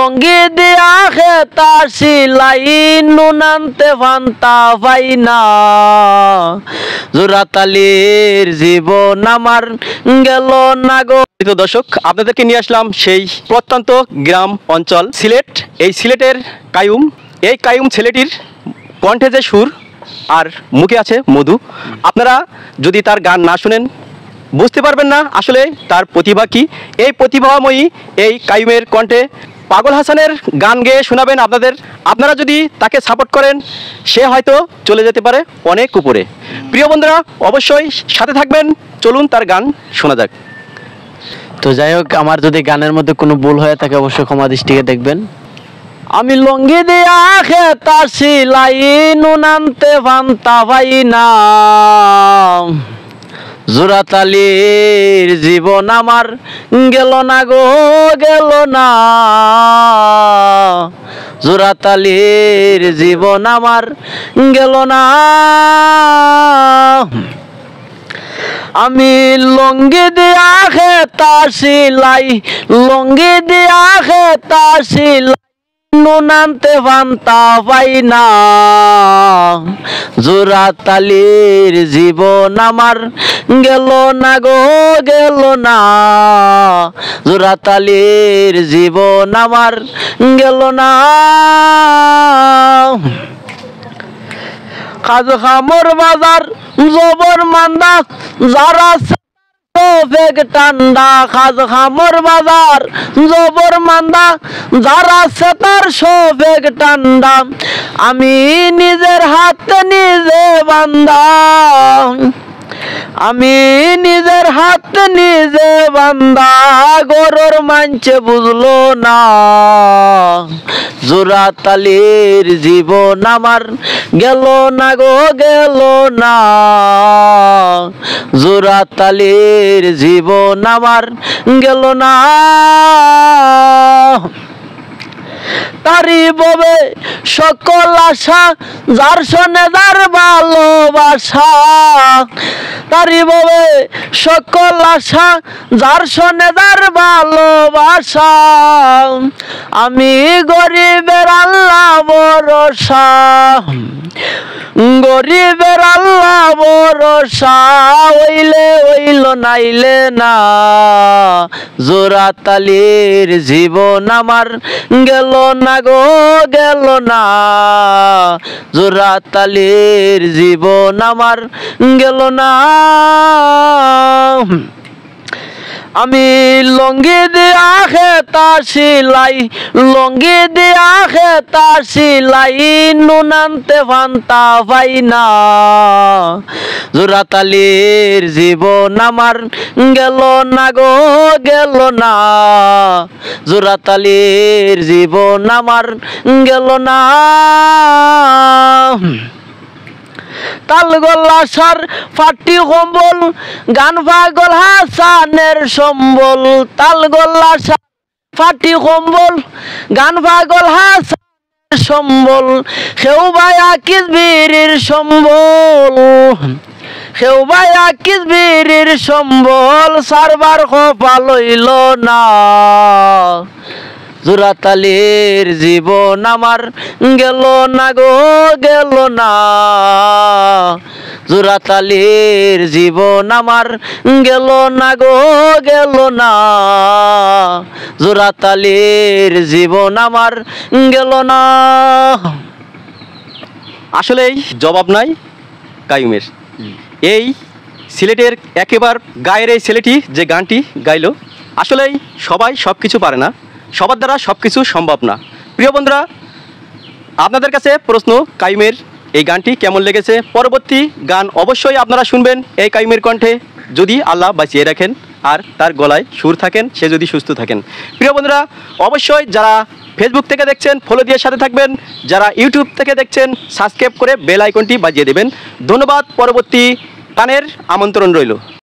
লঙ্গি দিয়া খেতা সিলাই নুনান্তে ফান্তা পাই না জোড়াতালির জীবন আমার গেল না গো। দর্শক, আপনাদেরকে নিয়ে আসলাম সেই প্রত্যন্ত গ্রাম অঞ্চল সিলেট। এই সিলেটের কায়ুম, এই কায়ুম ছেলেটির কণ্ঠে যে সুর আর মুখে আছে মধু, আপনারা যদি তার গান না শুনেন বুঝতে পারবেন না আসলে তার প্রতিভা কি। এই প্রতিভাময়ী এই কায়ুমের কণ্ঠে পাগল হাসানের গান গেয়ে শোনাবেন আপনাদের। আপনারা যদি তাকে সাপোর্ট করেন সে হয়তো চলে যেতে পারে অনেক উপরে। প্রিয় বন্ধুরা, অবশ্যই সাথে থাকবেন, চলুন তার গান শোনা যাক। তো যাই হোক, আমার যদি গানের মধ্যে কোনো ভুল হয়ে থাকে অবশ্যই ক্ষমা দৃষ্টিতে দেখবেন। আমি লঙ্গি দিয়া খেতা সিলাই নুনান্তে ফান্তা পাই না জোড়াতালির জীবন আমার গেল না গো, গেল না জোড়াতালির জীবন আমার গেল না। আমি লঙ্গি দিয়া খেতা সিলাই, লঙ্গি দিয়া খেতা সিলাই নুনান্তে ফান্তা পাই না জোড়াতালির জীবন আমার গেল না গো, গেল না জোড়াতালির জীবন আমার গেল না। কাজ খামর বাজার জবর মান্দা যারা বেগ টান্ডা, খাজ খামর বাজার জবর মান্দা যারা সেতার বেগ টান্ডা, আমি নিজের হাতে নিজে বান্দা, আমি নিজের হাতে নিজে বান্দা গরুর মানছে বুঝলো না জোড়াতালির জীবন আমার গেল না গো, গেল না জোড়াতালির জীবন আমার গেল না। তারি ববে সকল আশা যার শোনে যার ভালোবাসা, তারি ববে সকল আশা যার শোনে যার ভালোবাসা, আমি গরিবের আল্লাহ ভরসা, গরিবের আল্লাহ ভরসা হইলে হইল নাইলে না জোড়াতালির জীবন আমার গেল না গো, গেল না জোড়াতালির জীবন আমার গেল না। আমি লঙ্গি দিয়া খেতা সিলাই, লঙ্গি দিয়া খেতা সিলাই নুনান্তে ফান্তা পাই না জোড়াতালির জীবন আমার গেল না গো, গেল না জোড়াতালির জীবন আমার গেল না। তালগোল্লা সার ফাটি কম্বল গান পাগল হাসানের সম্বল, তালগোল্লা সার ফাটি কম্বল গান পাগল হাসানের সম্বল, কেউ ভাইয়া কিসবিরির সম্বল, কেউ ভাইয়া কিসবিরির সম্বল সারবার কপাল হইল না জোড়াতালির জীবন আমার গেল না গো, গেল না জোড়াতালির জীবন আমার গেল না গো, গেল না জোড়াতালির জীবন আমার গেল না। আসলেই জবাব নাই কায়ুমের। এই সিলেটের একেবারে গায়ের এই ছেলেটি যে গানটি গাইলো, আসলেই সবাই সব কিছু পারে না, সবার দ্বারা সব কিছু সম্ভব না। প্রিয় বন্ধুরা, আপনাদের কাছে প্রশ্ন, কায়ুমের এই গানটি কেমন লেগেছে? পরবর্তী গান অবশ্যই আপনারা শুনবেন এই কায়ুমের কণ্ঠে, যদি আল্লাহ বাঁচিয়ে রাখেন আর তার গলায় সুর থাকেন, সে যদি সুস্থ থাকেন। প্রিয় বন্ধুরা, অবশ্যই যারা ফেসবুক থেকে দেখছেন ফলো দিয়ে সাথে থাকবেন, যারা ইউটিউব থেকে দেখছেন সাবস্ক্রাইব করে বেল আইকনটি বাজিয়ে দেবেন। ধন্যবাদ। পরবর্তী গানের আমন্ত্রণ রইল।